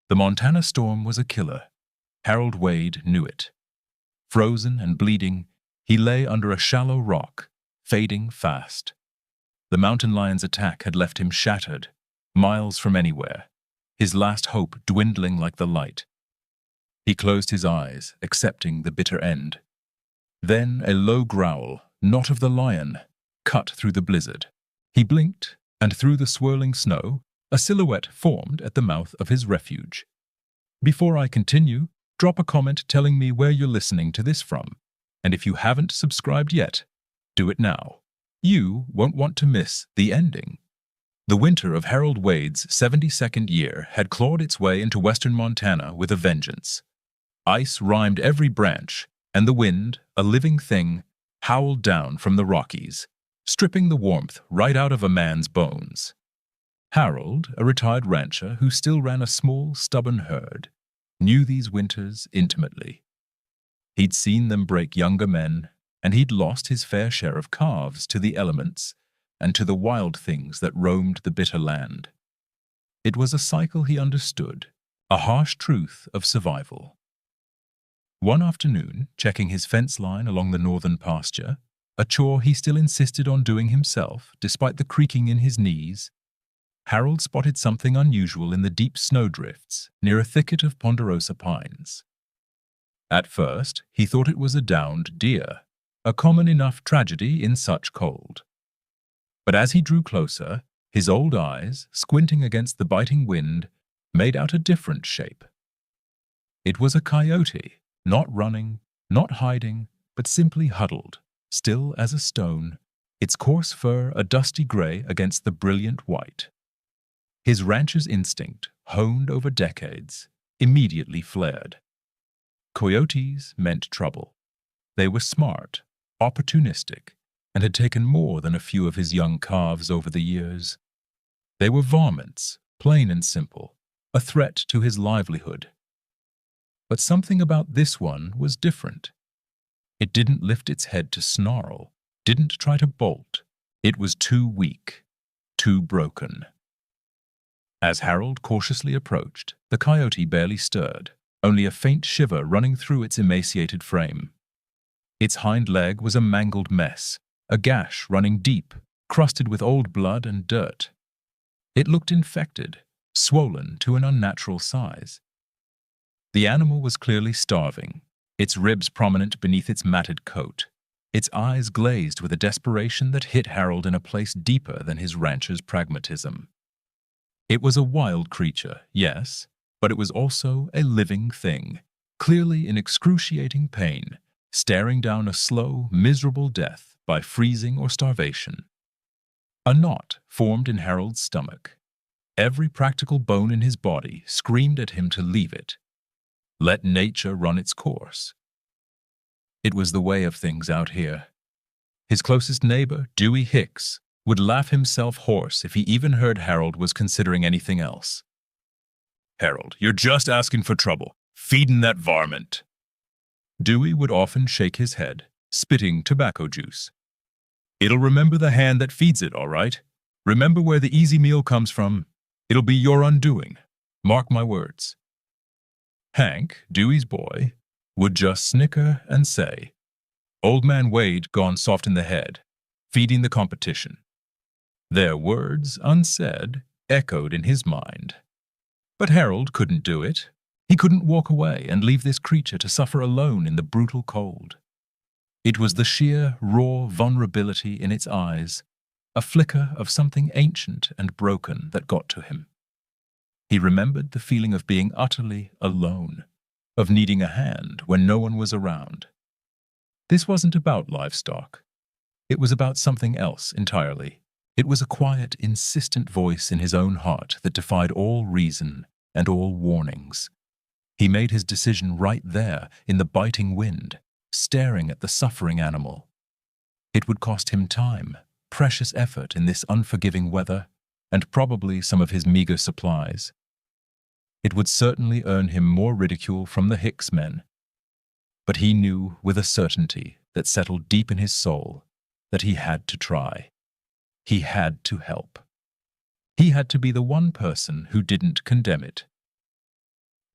The Montana storm was a killer. Harold Wade knew it. Frozen and bleeding, he lay under a shallow rock, fading fast. The mountain lion's attack had left him shattered, miles from anywhere, his last hope dwindling like the light. He closed his eyes, accepting the bitter end. Then a low growl, not of the lion, cut through the blizzard. He blinked, and through the swirling snow, a silhouette formed at the mouth of his refuge. Before I continue, drop a comment telling me where you're listening to this from, and if you haven't subscribed yet, do it now. You won't want to miss the ending. The winter of Harold Wade's 72nd year had clawed its way into western Montana with a vengeance. Ice rimed every branch, and the wind, a living thing, howled down from the Rockies, stripping the warmth right out of a man's bones. Harold, a retired rancher who still ran a small, stubborn herd, knew these winters intimately. He'd seen them break younger men, and he'd lost his fair share of calves to the elements and to the wild things that roamed the bitter land. It was a cycle he understood, a harsh truth of survival. One afternoon, checking his fence line along the northern pasture, a chore he still insisted on doing himself despite the creaking in his knees, Harold spotted something unusual in the deep snowdrifts near a thicket of ponderosa pines. At first, he thought it was a downed deer, a common enough tragedy in such cold. But as he drew closer, his old eyes, squinting against the biting wind, made out a different shape. It was a coyote, not running, not hiding, but simply huddled, still as a stone, its coarse fur a dusty gray against the brilliant white. His rancher's instinct, honed over decades, immediately flared. Coyotes meant trouble. They were smart, opportunistic, and had taken more than a few of his young calves over the years. They were varmints, plain and simple, a threat to his livelihood. But something about this one was different. It didn't lift its head to snarl, didn't try to bolt. It was too weak, too broken. As Harold cautiously approached, the coyote barely stirred, only a faint shiver running through its emaciated frame. Its hind leg was a mangled mess, a gash running deep, crusted with old blood and dirt. It looked infected, swollen to an unnatural size. The animal was clearly starving, its ribs prominent beneath its matted coat, its eyes glazed with a desperation that hit Harold in a place deeper than his rancher's pragmatism. It was a wild creature, yes, but it was also a living thing, clearly in excruciating pain, staring down a slow, miserable death by freezing or starvation. A knot formed in Harold's stomach. Every practical bone in his body screamed at him to leave it. Let nature run its course. It was the way of things out here. His closest neighbor, Dewey Hicks, would laugh himself hoarse if he even heard Harold was considering anything else. "Harold, you're just asking for trouble, feeding that varmint." Dewey would often shake his head, spitting tobacco juice. "It'll remember the hand that feeds it, all right? Remember where the easy meal comes from. It'll be your undoing. Mark my words." Hank, Dewey's boy, would just snicker and say, "Old man Wade gone soft in the head, feeding the competition." Their words, unsaid, echoed in his mind. But Harold couldn't do it. He couldn't walk away and leave this creature to suffer alone in the brutal cold. It was the sheer, raw vulnerability in its eyes, a flicker of something ancient and broken that got to him. He remembered the feeling of being utterly alone, of needing a hand when no one was around. This wasn't about livestock. It was about something else entirely. It was a quiet, insistent voice in his own heart that defied all reason and all warnings. He made his decision right there in the biting wind, staring at the suffering animal. It would cost him time, precious effort in this unforgiving weather, and probably some of his meager supplies. It would certainly earn him more ridicule from the Hicks men. But he knew with a certainty that settled deep in his soul that he had to try. He had to help. He had to be the one person who didn't condemn it.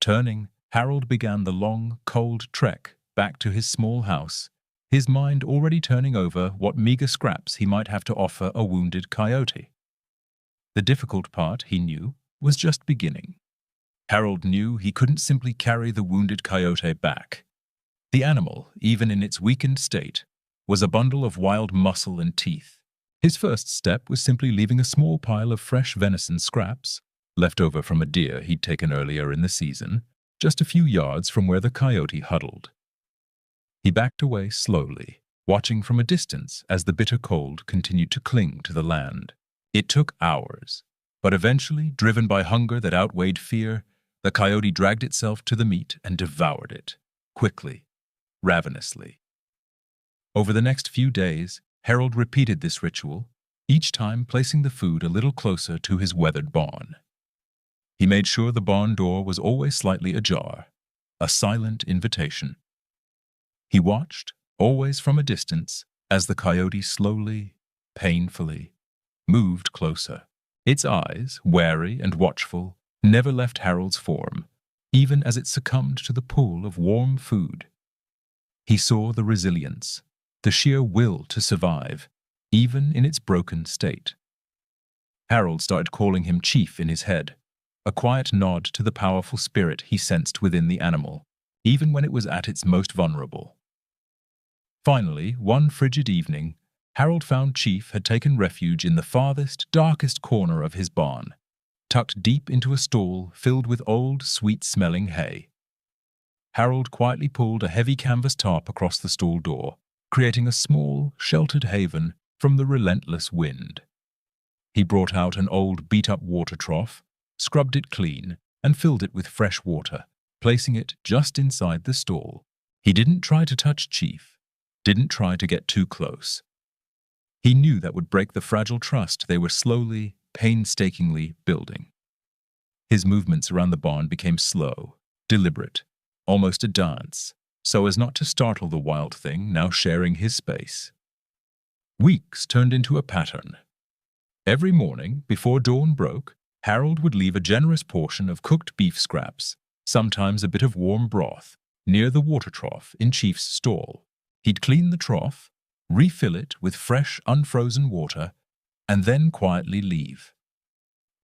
Turning, Harold began the long, cold trek back to his small house, his mind already turning over what meager scraps he might have to offer a wounded coyote. The difficult part, he knew, was just beginning. Harold knew he couldn't simply carry the wounded coyote back. The animal, even in its weakened state, was a bundle of wild muscle and teeth. His first step was simply leaving a small pile of fresh venison scraps, left over from a deer he'd taken earlier in the season, just a few yards from where the coyote huddled. He backed away slowly, watching from a distance as the bitter cold continued to cling to the land. It took hours, but eventually, driven by hunger that outweighed fear, the coyote dragged itself to the meat and devoured it, quickly, ravenously. Over the next few days, Harold repeated this ritual, each time placing the food a little closer to his weathered barn. He made sure the barn door was always slightly ajar, a silent invitation. He watched, always from a distance, as the coyote slowly, painfully, moved closer. Its eyes, wary and watchful, never left Harold's form, even as it succumbed to the pull of warm food. He saw the resilience, the sheer will to survive, even in its broken state. Harold started calling him Chief in his head, a quiet nod to the powerful spirit he sensed within the animal, even when it was at its most vulnerable. Finally, one frigid evening, Harold found Chief had taken refuge in the farthest, darkest corner of his barn, tucked deep into a stall filled with old, sweet-smelling hay. Harold quietly pulled a heavy canvas tarp across the stall door, creating a small, sheltered haven from the relentless wind. He brought out an old, beat-up water trough, scrubbed it clean, and filled it with fresh water, placing it just inside the stall. He didn't try to touch Chief, didn't try to get too close. He knew that would break the fragile trust they were slowly, painstakingly building. His movements around the barn became slow, deliberate, almost a dance, so as not to startle the wild thing now sharing his space. Weeks turned into a pattern. Every morning, before dawn broke, Harold would leave a generous portion of cooked beef scraps, sometimes a bit of warm broth, near the water trough in Chief's stall. He'd clean the trough, refill it with fresh, unfrozen water, and then quietly leave.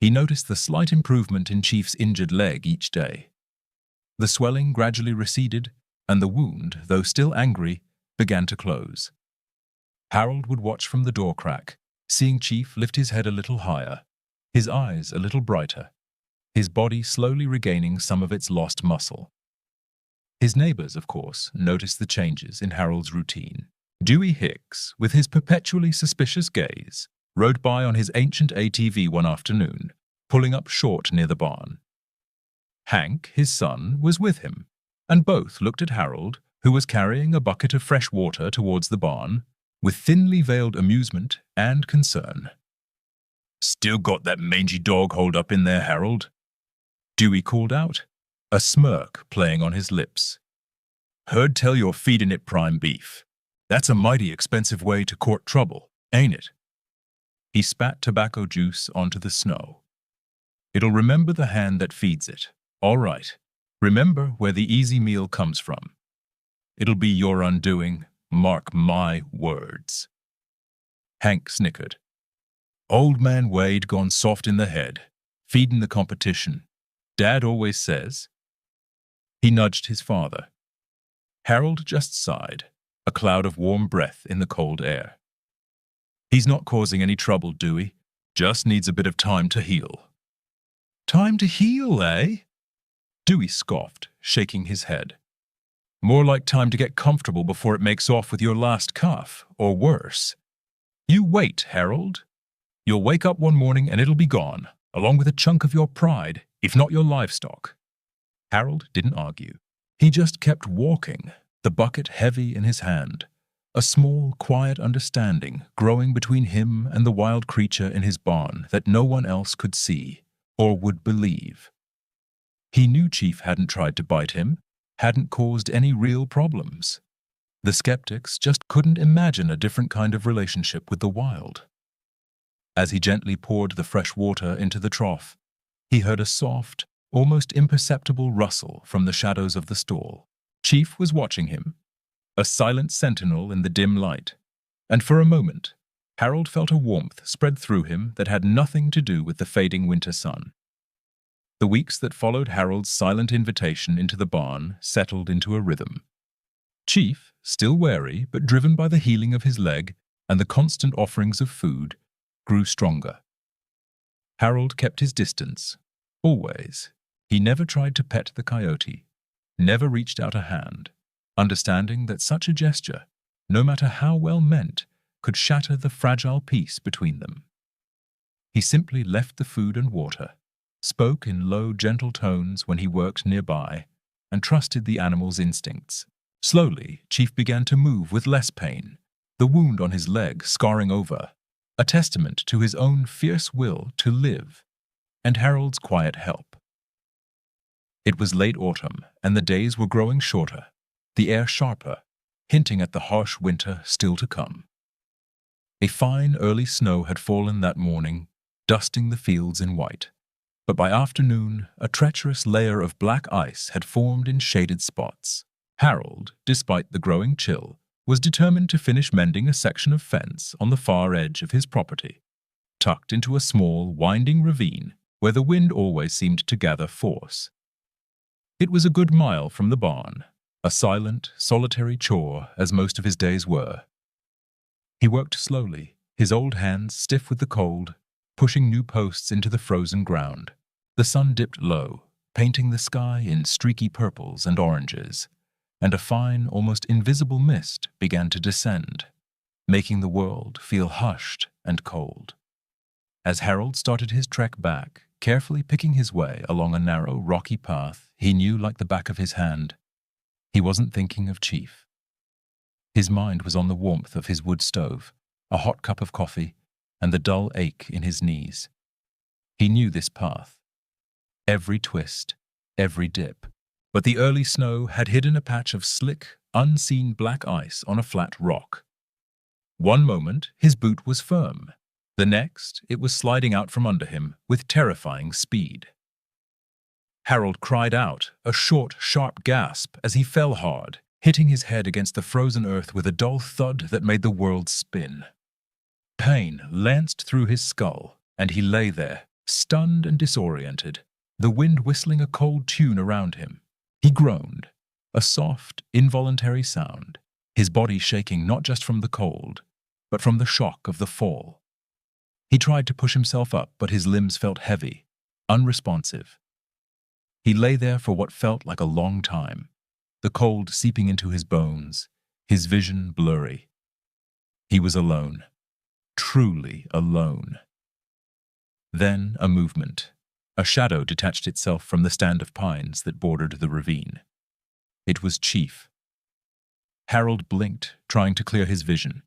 He noticed the slight improvement in Chief's injured leg each day. The swelling gradually receded, and the wound, though still angry, began to close. Harold would watch from the door crack, seeing Chief lift his head a little higher, his eyes a little brighter, his body slowly regaining some of its lost muscle. His neighbors, of course, noticed the changes in Harold's routine. Dewey Hicks, with his perpetually suspicious gaze, rode by on his ancient ATV one afternoon, pulling up short near the barn. Hank, his son, was with him, and both looked at Harold, who was carrying a bucket of fresh water towards the barn, with thinly veiled amusement and concern. "Still got that mangy dog holed up in there, Harold?" Dewey called out, a smirk playing on his lips. "Heard tell you're feeding it prime beef. That's a mighty expensive way to court trouble, ain't it?" He spat tobacco juice onto the snow. "It'll remember the hand that feeds it. All right. Remember where the easy meal comes from. It'll be your undoing, mark my words." Hank snickered. "Old man Wade gone soft in the head, feeding the competition. Dad always says." He nudged his father. Harold just sighed, a cloud of warm breath in the cold air. "He's not causing any trouble, Dewey. Just needs a bit of time to heal." "Time to heal, eh?" Dewey scoffed, shaking his head. "More like time to get comfortable before it makes off with your last calf, or worse. You wait, Harold. You'll wake up one morning and it'll be gone, along with a chunk of your pride, if not your livestock." Harold didn't argue. He just kept walking, the bucket heavy in his hand, a small, quiet understanding growing between him and the wild creature in his barn that no one else could see or would believe. He knew Chief hadn't tried to bite him, hadn't caused any real problems. The skeptics just couldn't imagine a different kind of relationship with the wild. As he gently poured the fresh water into the trough, he heard a soft, almost imperceptible rustle from the shadows of the stall. Chief was watching him, a silent sentinel in the dim light, and for a moment, Harold felt a warmth spread through him that had nothing to do with the fading winter sun. The weeks that followed Harold's silent invitation into the barn settled into a rhythm. Chief, still wary but driven by the healing of his leg and the constant offerings of food, grew stronger. Harold kept his distance, always. He never tried to pet the coyote, never reached out a hand, understanding that such a gesture, no matter how well meant, could shatter the fragile peace between them. He simply left the food and water, spoke in low, gentle tones when he worked nearby, and trusted the animal's instincts. Slowly, Chief began to move with less pain, the wound on his leg scarring over, a testament to his own fierce will to live, and Harold's quiet help. It was late autumn, and the days were growing shorter, the air sharper, hinting at the harsh winter still to come. A fine early snow had fallen that morning, dusting the fields in white, but by afternoon a treacherous layer of black ice had formed in shaded spots. Harold, despite the growing chill, was determined to finish mending a section of fence on the far edge of his property, tucked into a small, winding ravine where the wind always seemed to gather force. It was a good mile from the barn, a silent, solitary chore as most of his days were. He worked slowly, his old hands stiff with the cold, pushing new posts into the frozen ground. The sun dipped low, painting the sky in streaky purples and oranges, and a fine, almost invisible mist began to descend, making the world feel hushed and cold. As Harold started his trek back, carefully picking his way along a narrow, rocky path he knew like the back of his hand, he wasn't thinking of Chief. His mind was on the warmth of his wood stove, a hot cup of coffee, and the dull ache in his knees. He knew this path, every twist, every dip, but the early snow had hidden a patch of slick, unseen black ice on a flat rock. One moment, his boot was firm. The next, it was sliding out from under him with terrifying speed. Harold cried out, a short, sharp gasp as he fell hard, hitting his head against the frozen earth with a dull thud that made the world spin. Pain lanced through his skull, and he lay there, stunned and disoriented, the wind whistling a cold tune around him. He groaned, a soft, involuntary sound, his body shaking not just from the cold, but from the shock of the fall. He tried to push himself up, but his limbs felt heavy, unresponsive. He lay there for what felt like a long time, the cold seeping into his bones, his vision blurry. He was alone, truly alone. Then a movement. A shadow detached itself from the stand of pines that bordered the ravine. It was Chief. Harold blinked, trying to clear his vision.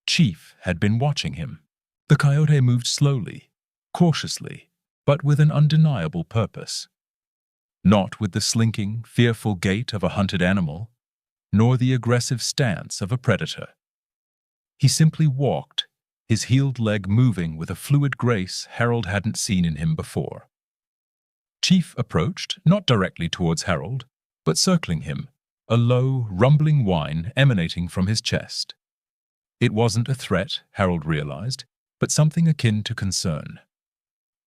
Chief had been watching him. The coyote moved slowly, cautiously, but with an undeniable purpose. Not with the slinking, fearful gait of a hunted animal, nor the aggressive stance of a predator. He simply walked, his healed leg moving with a fluid grace Harold hadn't seen in him before. Chief approached, not directly towards Harold, but circling him, a low, rumbling whine emanating from his chest. It wasn't a threat, Harold realized, but something akin to concern.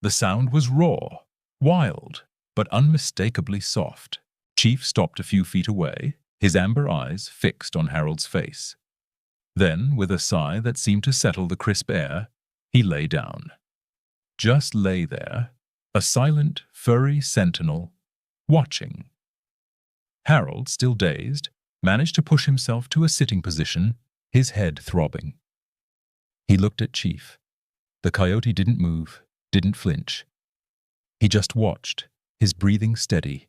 The sound was raw, wild, but unmistakably soft. Chief stopped a few feet away, his amber eyes fixed on Harold's face. Then, with a sigh that seemed to settle the crisp air, he lay down. Just lay there, a silent, furry sentinel, watching. Harold, still dazed, managed to push himself to a sitting position, his head throbbing. He looked at Chief. The coyote didn't move, didn't flinch. He just watched, his breathing steady,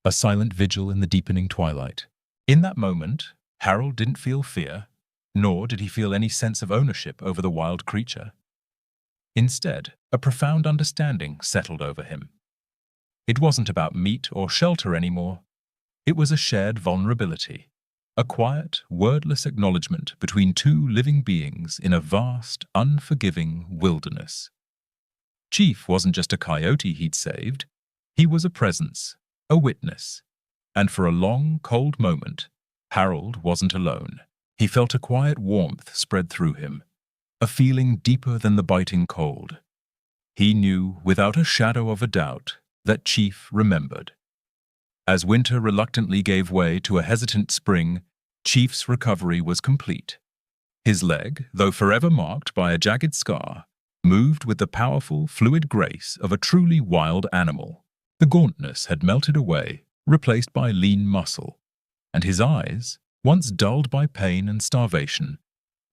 a silent vigil in the deepening twilight. In that moment, Harold didn't feel fear, nor did he feel any sense of ownership over the wild creature. Instead, a profound understanding settled over him. It wasn't about meat or shelter anymore. It was a shared vulnerability, a quiet, wordless acknowledgement between two living beings in a vast, unforgiving wilderness. Chief wasn't just a coyote he'd saved. He was a presence, a witness, and for a long, cold moment, Harold wasn't alone. He felt a quiet warmth spread through him, a feeling deeper than the biting cold. He knew, without a shadow of a doubt, that Chief remembered. As winter reluctantly gave way to a hesitant spring, Chief's recovery was complete. His leg, though forever marked by a jagged scar, moved with the powerful, fluid grace of a truly wild animal. The gauntness had melted away, replaced by lean muscle, and his eyes, once dulled by pain and starvation,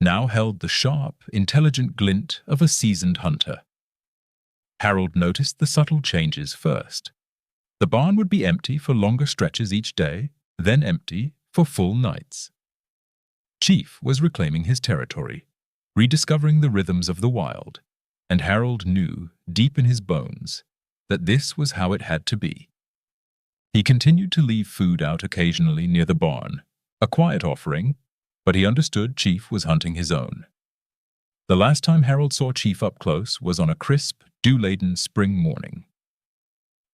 now held the sharp, intelligent glint of a seasoned hunter. Harold noticed the subtle changes first. The barn would be empty for longer stretches each day, then empty for full nights. Chief was reclaiming his territory, rediscovering the rhythms of the wild, and Harold knew, deep in his bones, that this was how it had to be. He continued to leave food out occasionally near the barn, a quiet offering, but he understood Chief was hunting his own. The last time Harold saw Chief up close was on a crisp, dew-laden spring morning.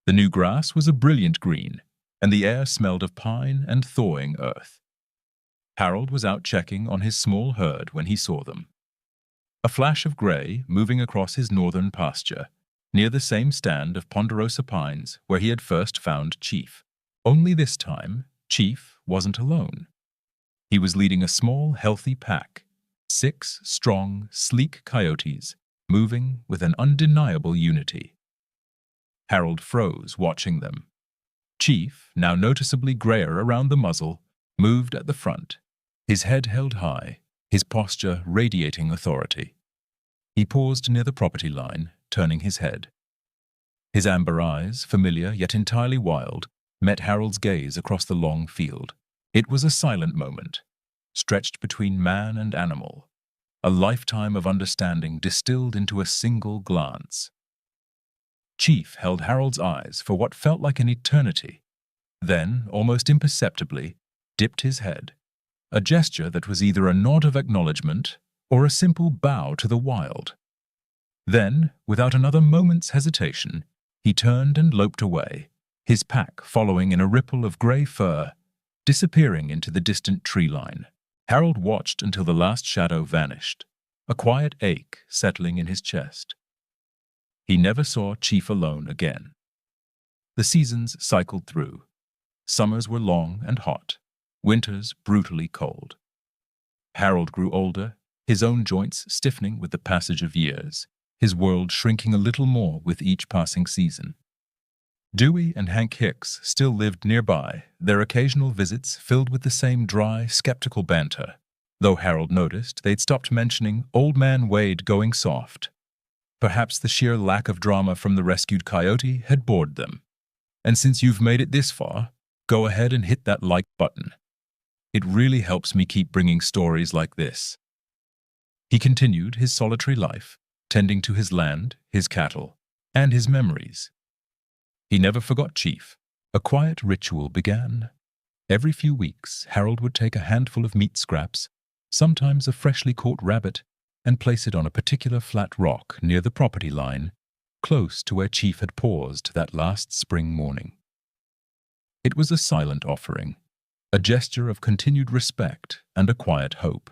The new grass was a brilliant green, and the air smelled of pine and thawing earth. Harold was out checking on his small herd when he saw them. A flash of grey moving across his northern pasture, near the same stand of ponderosa pines where he had first found Chief. Only this time, Chief wasn't alone. He was leading a small, healthy pack, 6 strong, sleek coyotes, moving with an undeniable unity. Harold froze watching them. Chief, now noticeably grayer around the muzzle, moved at the front, his head held high, his posture radiating authority. He paused near the property line, turning his head. His amber eyes, familiar yet entirely wild, met Harold's gaze across the long field. It was a silent moment, stretched between man and animal, a lifetime of understanding distilled into a single glance. Chief held Harold's eyes for what felt like an eternity, then, almost imperceptibly, dipped his head, a gesture that was either a nod of acknowledgement or a simple bow to the wild. Then, without another moment's hesitation, he turned and loped away, his pack following in a ripple of grey fur, disappearing into the distant tree line. Harold watched until the last shadow vanished, a quiet ache settling in his chest. He never saw Chief alone again. The seasons cycled through. Summers were long and hot, winters brutally cold. Harold grew older, his own joints stiffening with the passage of years, his world shrinking a little more with each passing season. Dewey and Hank Hicks still lived nearby, their occasional visits filled with the same dry, skeptical banter, though Harold noticed they'd stopped mentioning Old Man Wade going soft. Perhaps the sheer lack of drama from the rescued coyote had bored them. And since you've made it this far, go ahead and hit that like button. It really helps me keep bringing stories like this. He continued his solitary life, tending to his land, his cattle, and his memories. He never forgot Chief. A quiet ritual began. Every few weeks, Harold would take a handful of meat scraps, sometimes a freshly caught rabbit, and place it on a particular flat rock near the property line, close to where Chief had paused that last spring morning. It was a silent offering, a gesture of continued respect and a quiet hope.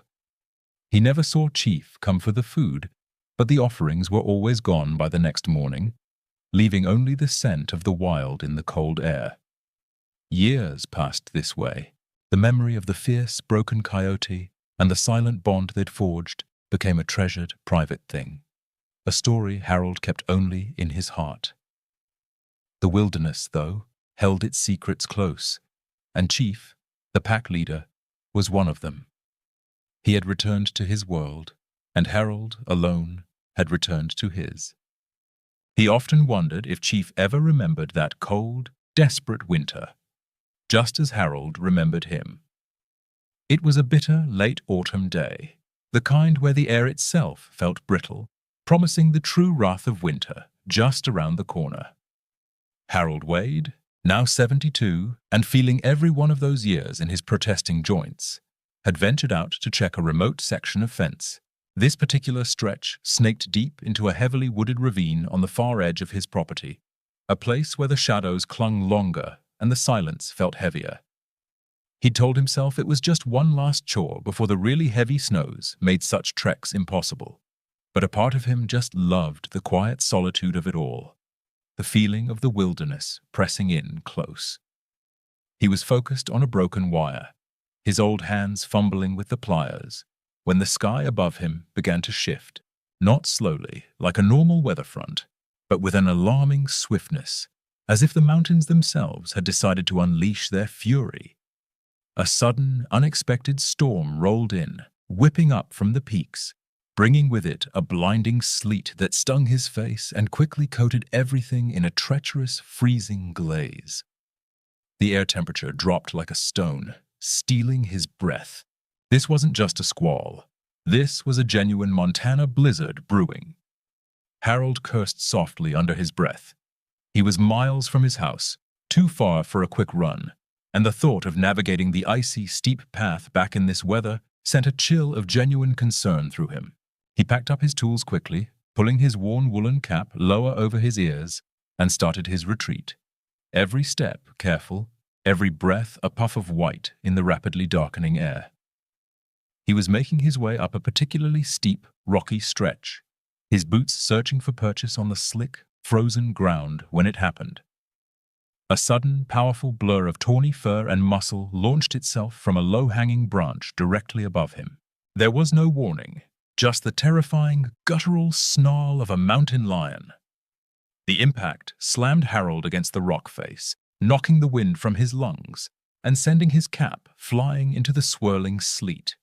He never saw Chief come for the food, but the offerings were always gone by the next morning, leaving only the scent of the wild in the cold air. Years passed this way. The memory of the fierce, broken coyote and the silent bond they'd forged became a treasured, private thing, a story Harold kept only in his heart. The wilderness, though, held its secrets close, and Chief, the pack leader, was one of them. He had returned to his world, and Harold, alone, had returned to his. He often wondered if Chief ever remembered that cold, desperate winter, just as Harold remembered him. It was a bitter, late autumn day, the kind where the air itself felt brittle, promising the true wrath of winter just around the corner. Harold Wade, now 72, and feeling every one of those years in his protesting joints, had ventured out to check a remote section of fence. This particular stretch snaked deep into a heavily wooded ravine on the far edge of his property, a place where the shadows clung longer and the silence felt heavier. He told himself it was just one last chore before the really heavy snows made such treks impossible. But a part of him just loved the quiet solitude of it all, the feeling of the wilderness pressing in close. He was focused on a broken wire, his old hands fumbling with the pliers, when the sky above him began to shift, not slowly, like a normal weather front, but with an alarming swiftness, as if the mountains themselves had decided to unleash their fury. A sudden, unexpected storm rolled in, whipping up from the peaks, bringing with it a blinding sleet that stung his face and quickly coated everything in a treacherous, freezing glaze. The air temperature dropped like a stone, stealing his breath. This wasn't just a squall. This was a genuine Montana blizzard brewing. Harold cursed softly under his breath. He was miles from his house, too far for a quick run, and the thought of navigating the icy, steep path back in this weather sent a chill of genuine concern through him. He packed up his tools quickly, pulling his worn woolen cap lower over his ears, and started his retreat. Every step careful, every breath a puff of white in the rapidly darkening air. He was making his way up a particularly steep, rocky stretch, his boots searching for purchase on the slick, frozen ground when it happened. A sudden, powerful blur of tawny fur and muscle launched itself from a low-hanging branch directly above him. There was no warning, just the terrifying, guttural snarl of a mountain lion. The impact slammed Harold against the rock face, knocking the wind from his lungs and sending his cap flying into the swirling sleet.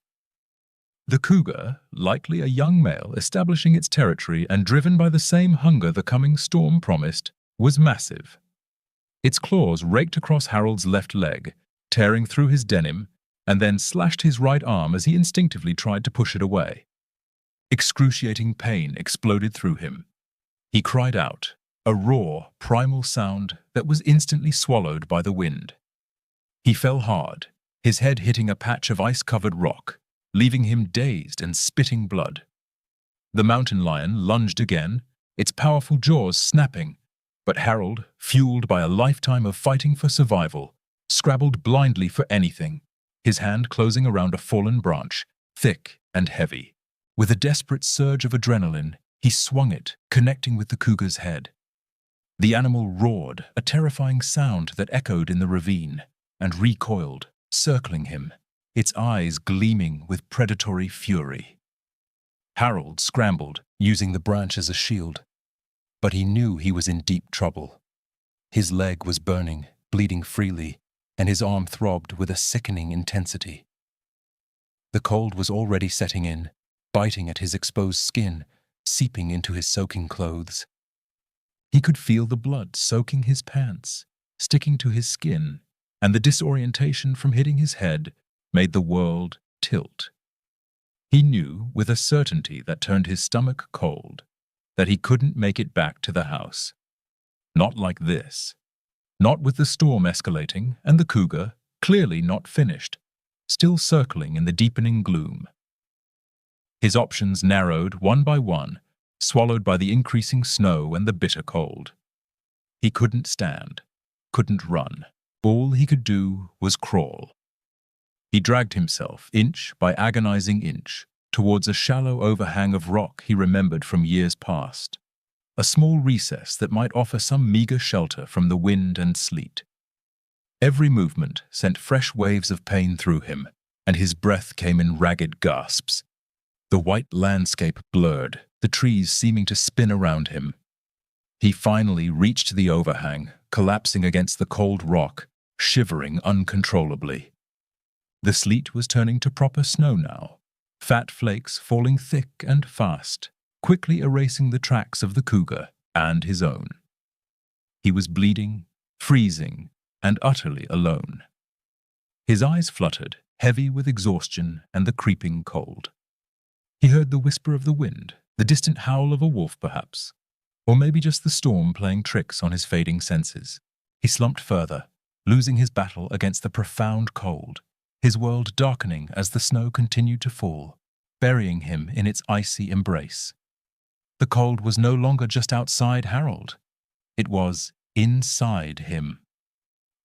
The cougar, likely a young male establishing its territory and driven by the same hunger the coming storm promised, was massive. Its claws raked across Harold's left leg, tearing through his denim, and then slashed his right arm as he instinctively tried to push it away. Excruciating pain exploded through him. He cried out, a raw, primal sound that was instantly swallowed by the wind. He fell hard, his head hitting a patch of ice-covered rock, leaving him dazed and spitting blood. The mountain lion lunged again, its powerful jaws snapping, but Harold, fueled by a lifetime of fighting for survival, scrabbled blindly for anything, his hand closing around a fallen branch, thick and heavy. With a desperate surge of adrenaline, he swung it, connecting with the cougar's head. The animal roared, a terrifying sound that echoed in the ravine, and recoiled, circling him, its eyes gleaming with predatory fury. Harold scrambled, using the branch as a shield, but he knew he was in deep trouble. His leg was burning, bleeding freely, and his arm throbbed with a sickening intensity. The cold was already setting in, biting at his exposed skin, seeping into his soaking clothes. He could feel the blood soaking his pants, sticking to his skin, and the disorientation from hitting his head made the world tilt. He knew with a certainty that turned his stomach cold that he couldn't make it back to the house. Not like this. Not with the storm escalating and the cougar, clearly not finished, still circling in the deepening gloom. His options narrowed one by one, swallowed by the increasing snow and the bitter cold. He couldn't stand, couldn't run. All he could do was crawl. He dragged himself, inch by agonizing inch, towards a shallow overhang of rock he remembered from years past, a small recess that might offer some meager shelter from the wind and sleet. Every movement sent fresh waves of pain through him, and his breath came in ragged gasps. The white landscape blurred, the trees seeming to spin around him. He finally reached the overhang, collapsing against the cold rock, shivering uncontrollably. The sleet was turning to proper snow now, fat flakes falling thick and fast, quickly erasing the tracks of the cougar and his own. He was bleeding, freezing, and utterly alone. His eyes fluttered, heavy with exhaustion and the creeping cold. He heard the whisper of the wind, the distant howl of a wolf perhaps, or maybe just the storm playing tricks on his fading senses. He slumped further, losing his battle against the profound cold, his world darkening as the snow continued to fall, burying him in its icy embrace. The cold was no longer just outside Harold. It was inside him.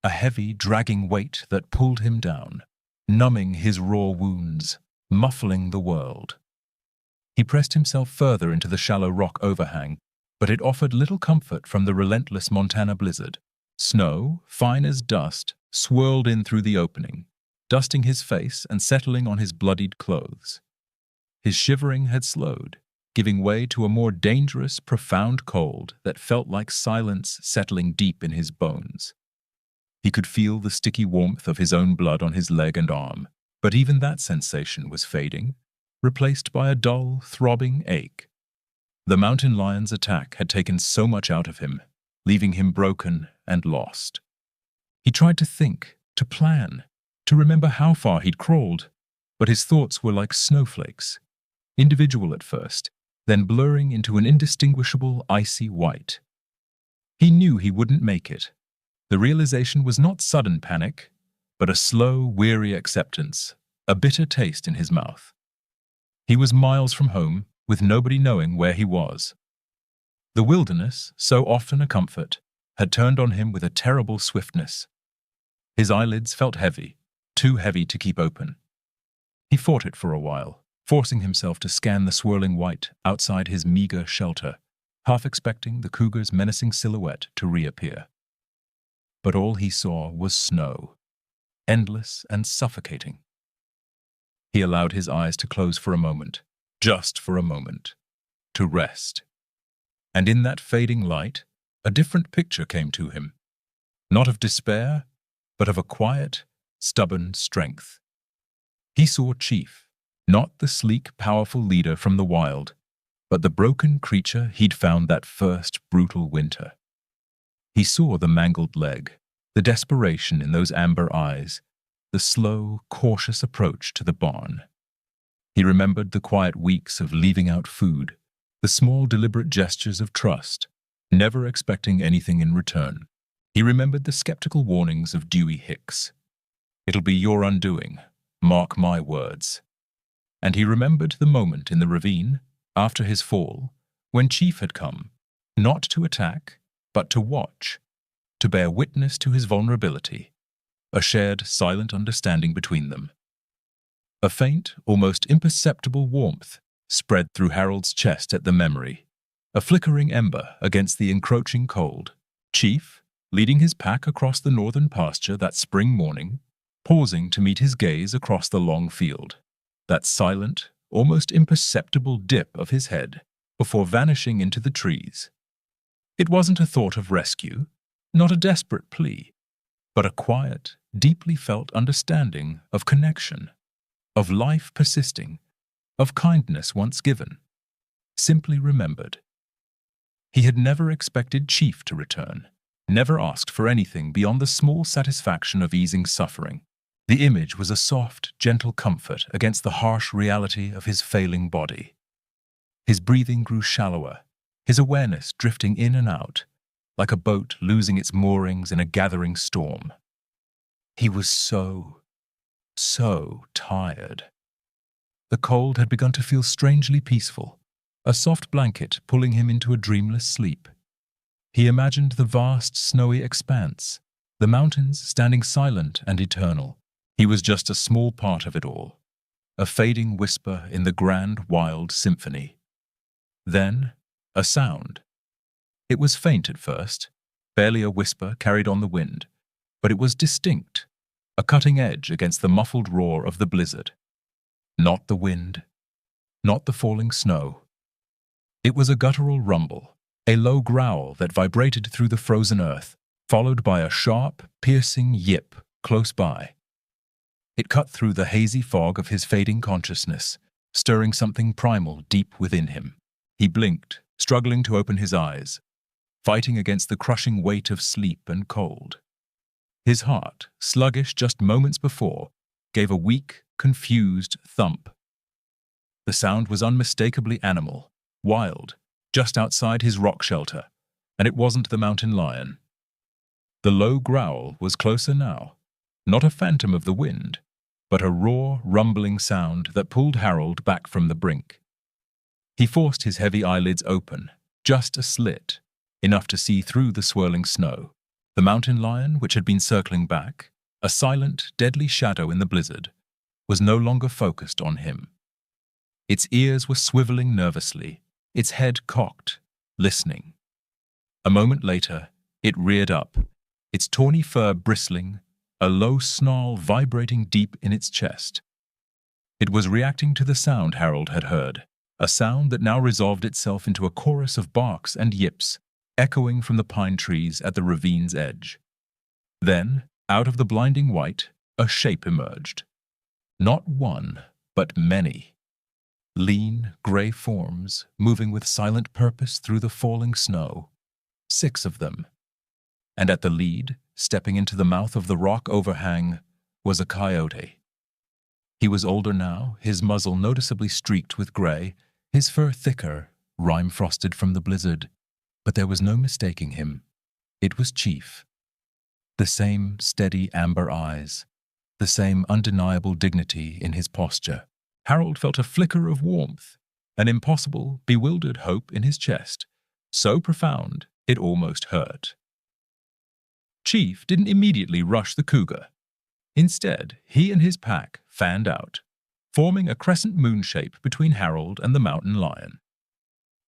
A heavy, dragging weight that pulled him down, numbing his raw wounds, muffling the world. He pressed himself further into the shallow rock overhang, but it offered little comfort from the relentless Montana blizzard. Snow, fine as dust, swirled in through the opening, dusting his face and settling on his bloodied clothes. His shivering had slowed, giving way to a more dangerous, profound cold that felt like silence settling deep in his bones. He could feel the sticky warmth of his own blood on his leg and arm, but even that sensation was fading, replaced by a dull, throbbing ache. The mountain lion's attack had taken so much out of him, leaving him broken and lost. He tried to think, to plan, to remember how far he'd crawled, but his thoughts were like snowflakes, individual at first, then blurring into an indistinguishable icy white. He knew he wouldn't make it. The realization was not sudden panic, but a slow, weary acceptance, a bitter taste in his mouth. He was miles from home, with nobody knowing where he was. The wilderness, so often a comfort, had turned on him with a terrible swiftness. His eyelids felt heavy, too heavy to keep open. He fought it for a while, forcing himself to scan the swirling white outside his meager shelter, half expecting the cougar's menacing silhouette to reappear. But all he saw was snow, endless and suffocating. He allowed his eyes to close for a moment, just for a moment, to rest. And in that fading light, a different picture came to him, not of despair, but of a quiet, stubborn strength. He saw Chief, not the sleek, powerful leader from the wild, but the broken creature he'd found that first brutal winter. He saw the mangled leg, the desperation in those amber eyes, the slow, cautious approach to the barn. He remembered the quiet weeks of leaving out food, the small, deliberate gestures of trust, never expecting anything in return. He remembered the skeptical warnings of Dewey Hicks. "It'll be your undoing, mark my words." And he remembered the moment in the ravine, after his fall, when Chief had come, not to attack, but to watch, to bear witness to his vulnerability, a shared, silent understanding between them. A faint, almost imperceptible warmth spread through Harold's chest at the memory, a flickering ember against the encroaching cold. Chief, leading his pack across the northern pasture that spring morning, pausing to meet his gaze across the long field, that silent, almost imperceptible dip of his head before vanishing into the trees. It wasn't a thought of rescue, not a desperate plea, but a quiet, deeply felt understanding of connection, of life persisting, of kindness once given, simply remembered. He had never expected Chief to return, never asked for anything beyond the small satisfaction of easing suffering. The image was a soft, gentle comfort against the harsh reality of his failing body. His breathing grew shallower, his awareness drifting in and out, like a boat losing its moorings in a gathering storm. He was so tired. The cold had begun to feel strangely peaceful, a soft blanket pulling him into a dreamless sleep. He imagined the vast, snowy expanse, the mountains standing silent and eternal. He was just a small part of it all, a fading whisper in the grand, wild symphony. Then, a sound. It was faint at first, barely a whisper carried on the wind, but it was distinct, a cutting edge against the muffled roar of the blizzard. Not the wind, not the falling snow. It was a guttural rumble, a low growl that vibrated through the frozen earth, followed by a sharp, piercing yip close by. It cut through the hazy fog of his fading consciousness, stirring something primal deep within him. He blinked, struggling to open his eyes, fighting against the crushing weight of sleep and cold. His heart, sluggish just moments before, gave a weak, confused thump. The sound was unmistakably animal, wild, just outside his rock shelter, and it wasn't the mountain lion. The low growl was closer now, not a phantom of the wind, but a raw, rumbling sound that pulled Harold back from the brink. He forced his heavy eyelids open, just a slit, enough to see through the swirling snow. The mountain lion, which had been circling back, a silent, deadly shadow in the blizzard, was no longer focused on him. Its ears were swiveling nervously, its head cocked, listening. A moment later, it reared up, its tawny fur bristling, a low snarl vibrating deep in its chest. It was reacting to the sound Harold had heard, a sound that now resolved itself into a chorus of barks and yips, echoing from the pine trees at the ravine's edge. Then, out of the blinding white, a shape emerged. Not one, but many. Lean, gray forms, moving with silent purpose through the falling snow. 6 of them. And at the lead, stepping into the mouth of the rock overhang, was a coyote. He was older now, his muzzle noticeably streaked with gray, his fur thicker, rime-frosted from the blizzard. But there was no mistaking him. It was Chief. The same steady amber eyes, the same undeniable dignity in his posture. Harold felt a flicker of warmth, an impossible, bewildered hope in his chest, so profound it almost hurt. Chief didn't immediately rush the cougar. Instead, he and his pack fanned out, forming a crescent moon shape between Harold and the mountain lion.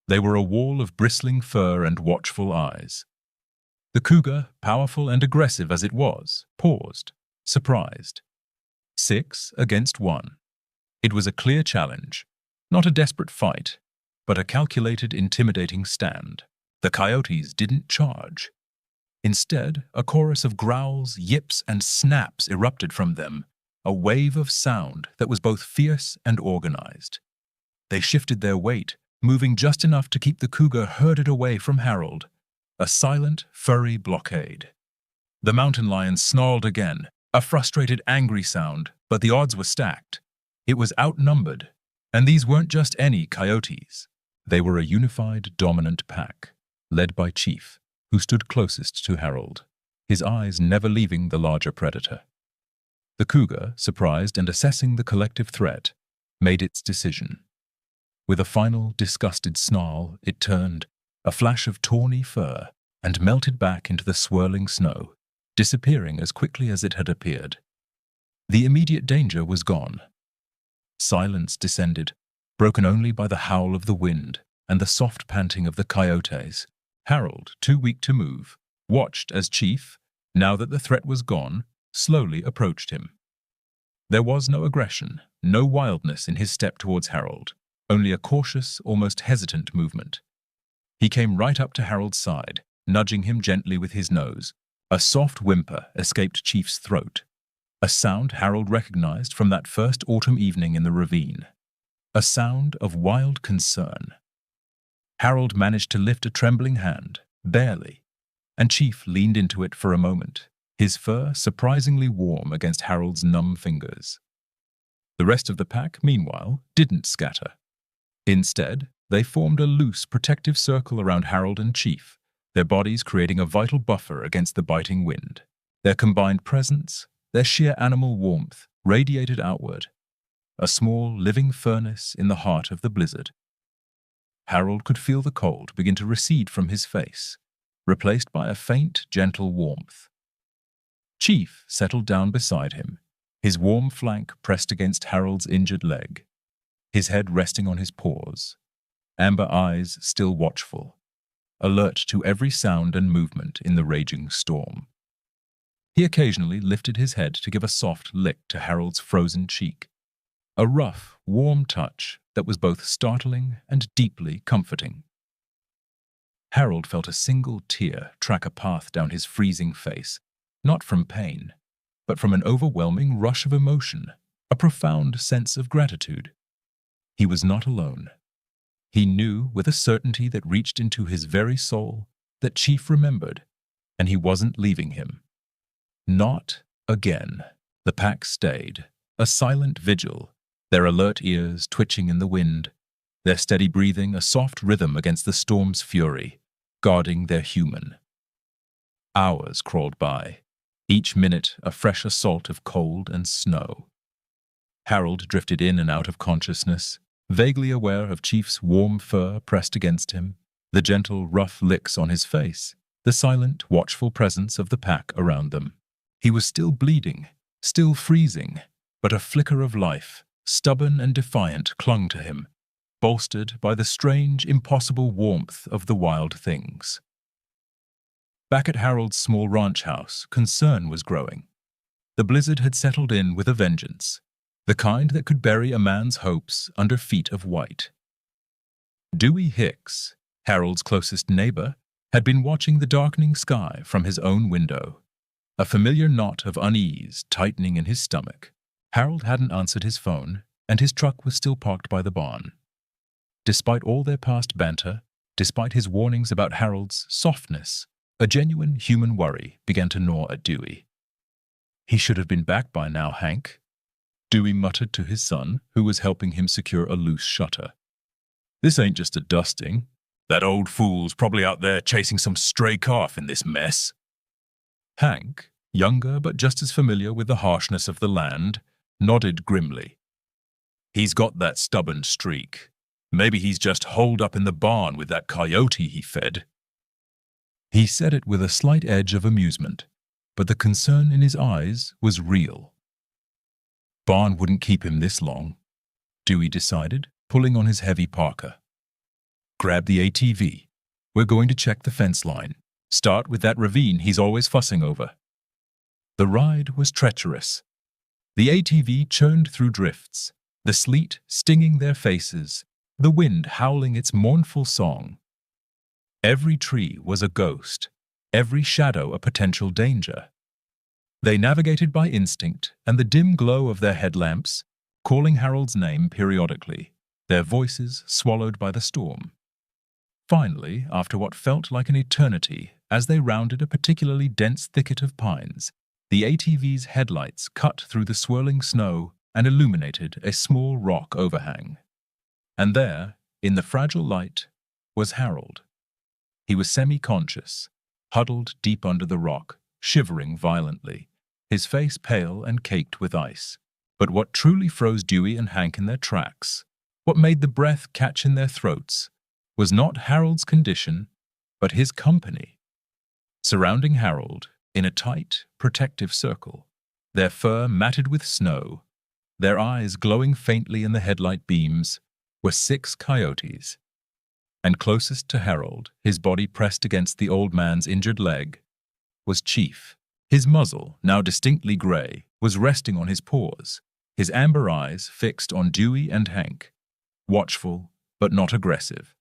They were a wall of bristling fur and watchful eyes. The cougar, powerful and aggressive as it was, paused, surprised. 6 against 1. It was a clear challenge, not a desperate fight, but a calculated, intimidating stand. The coyotes didn't charge. Instead, a chorus of growls, yips, and snaps erupted from them, a wave of sound that was both fierce and organized. They shifted their weight, moving just enough to keep the cougar herded away from Harold, a silent, furry blockade. The mountain lion snarled again, a frustrated, angry sound, but the odds were stacked. It was outnumbered, and these weren't just any coyotes. They were a unified, dominant pack, led by Chief, who stood closest to Harold, his eyes never leaving the larger predator. The cougar, surprised and assessing the collective threat, made its decision. With a final, disgusted snarl, it turned, a flash of tawny fur, and melted back into the swirling snow, disappearing as quickly as it had appeared. The immediate danger was gone. Silence descended, broken only by the howl of the wind and the soft panting of the coyotes. Harold, too weak to move, watched as Chief, now that the threat was gone, slowly approached him. There was no aggression, no wildness in his step towards Harold, only a cautious, almost hesitant movement. He came right up to Harold's side, nudging him gently with his nose. A soft whimper escaped Chief's throat, a sound Harold recognized from that first autumn evening in the ravine, a sound of wild concern. Harold managed to lift a trembling hand, barely, and Chief leaned into it for a moment, his fur surprisingly warm against Harold's numb fingers. The rest of the pack, meanwhile, didn't scatter. Instead, they formed a loose, protective circle around Harold and Chief, their bodies creating a vital buffer against the biting wind. Their combined presence, their sheer animal warmth, radiated outward, a small, living furnace in the heart of the blizzard. Harold could feel the cold begin to recede from his face, replaced by a faint, gentle warmth. Chief settled down beside him, his warm flank pressed against Harold's injured leg, his head resting on his paws, amber eyes still watchful, alert to every sound and movement in the raging storm. He occasionally lifted his head to give a soft lick to Harold's frozen cheek, a rough, warm touch that was both startling and deeply comforting. Harold felt a single tear track a path down his freezing face, not from pain, but from an overwhelming rush of emotion, a profound sense of gratitude. He was not alone. He knew with a certainty that reached into his very soul that Chief remembered, and he wasn't leaving him. Not again. The pack stayed, a silent vigil, their alert ears twitching in the wind, their steady breathing a soft rhythm against the storm's fury, guarding their human. Hours crawled by, each minute a fresh assault of cold and snow. Harold drifted in and out of consciousness, vaguely aware of Chief's warm fur pressed against him, The gentle, rough licks on his face, the silent, watchful presence of the pack around them. He was still bleeding, still freezing, but a flicker of life, stubborn and defiant, clung to him, bolstered by the strange, impossible warmth of the wild things. Back at Harold's small ranch house, concern was growing. The blizzard had settled in with a vengeance, the kind that could bury a man's hopes under feet of white. Dewey Hicks, Harold's closest neighbor, had been watching the darkening sky from his own window, a familiar knot of unease tightening in his stomach. Harold hadn't answered his phone, and his truck was still parked by the barn. Despite all their past banter, despite his warnings about Harold's softness, a genuine human worry began to gnaw at Dewey. "He should have been back by now, Hank," Dewey muttered to his son, who was helping him secure a loose shutter. "This ain't just a dusting. That old fool's probably out there chasing some stray calf in this mess." Hank, younger but just as familiar with the harshness of the land, nodded grimly. "He's got that stubborn streak. Maybe he's just holed up in the barn with that coyote he fed." He said it with a slight edge of amusement, but the concern in his eyes was real. Barn wouldn't keep him this long, Dewey decided, pulling on his heavy parka. "Grab the ATV. We're going to check the fence line. Start with that ravine he's always fussing over." The ride was treacherous. The ATV churned through drifts, the sleet stinging their faces, the wind howling its mournful song. Every tree was a ghost, every shadow a potential danger. They navigated by instinct and the dim glow of their headlamps, calling Harold's name periodically, their voices swallowed by the storm. Finally, after what felt like an eternity, as they rounded a particularly dense thicket of pines, the ATV's headlights cut through the swirling snow and illuminated a small rock overhang. And there, in the fragile light, was Harold. He was semi-conscious, huddled deep under the rock, shivering violently, his face pale and caked with ice. But what truly froze Dewey and Hank in their tracks, what made the breath catch in their throats, was not Harold's condition, but his company. Surrounding Harold, in a tight, protective circle, their fur matted with snow, their eyes glowing faintly in the headlight beams, were 6 coyotes. And closest to Harold, his body pressed against the old man's injured leg, was Chief. His muzzle, now distinctly gray, was resting on his paws, his amber eyes fixed on Dewey and Hank, watchful but not aggressive.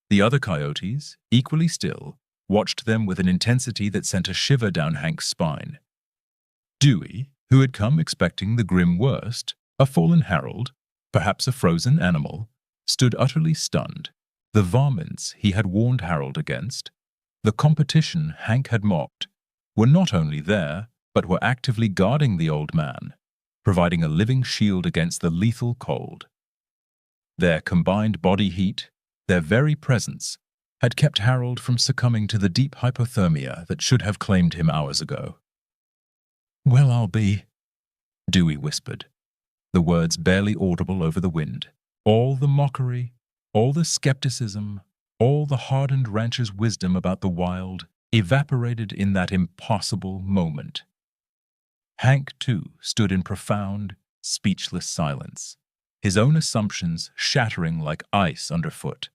The other coyotes, equally still, watched them with an intensity that sent a shiver down Hank's spine. Dewey, who had come expecting the grim worst, a fallen Harold, perhaps a frozen animal, stood utterly stunned. The varmints he had warned Harold against, the competition Hank had mocked, were not only there, but were actively guarding the old man, providing a living shield against the lethal cold. Their combined body heat, their very presence, had kept Harold from succumbing to the deep hypothermia that should have claimed him hours ago. "Well, I'll be," Dewey whispered, the words barely audible over the wind. All the mockery, all the skepticism, all the hardened rancher's wisdom about the wild evaporated in that impossible moment. Hank, too, stood in profound, speechless silence, his own assumptions shattering like ice underfoot.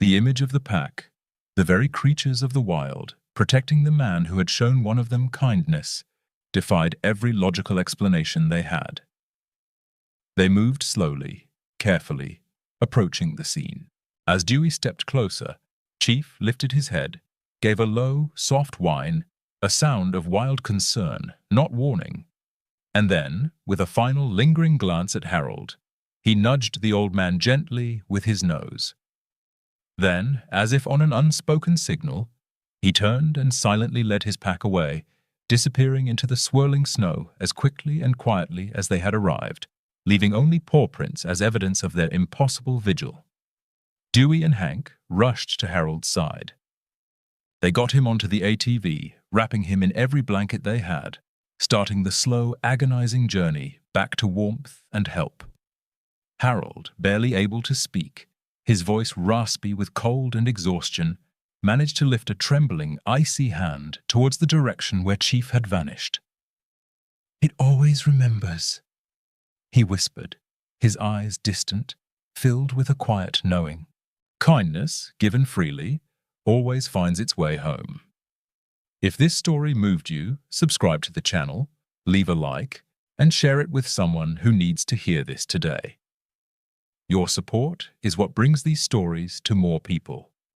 The image of the pack, the very creatures of the wild, protecting the man who had shown one of them kindness, defied every logical explanation they had. They moved slowly, carefully, approaching the scene. As Dewey stepped closer, Chief lifted his head, gave a low, soft whine, a sound of wild concern, not warning. And then, with a final lingering glance at Harold, he nudged the old man gently with his nose. Then, as if on an unspoken signal, he turned and silently led his pack away, disappearing into the swirling snow as quickly and quietly as they had arrived, leaving only paw prints as evidence of their impossible vigil. Dewey and Hank rushed to Harold's side. They got him onto the ATV, wrapping him in every blanket they had, starting the slow, agonizing journey back to warmth and help. Harold, barely able to speak, his voice raspy with cold and exhaustion, managed to lift a trembling, icy hand towards the direction where Chief had vanished. "It always remembers," he whispered, his eyes distant, filled with a quiet knowing. Kindness, given freely, always finds its way home. If this story moved you, subscribe to the channel, leave a like, and share it with someone who needs to hear this today. Your support is what brings these stories to more people.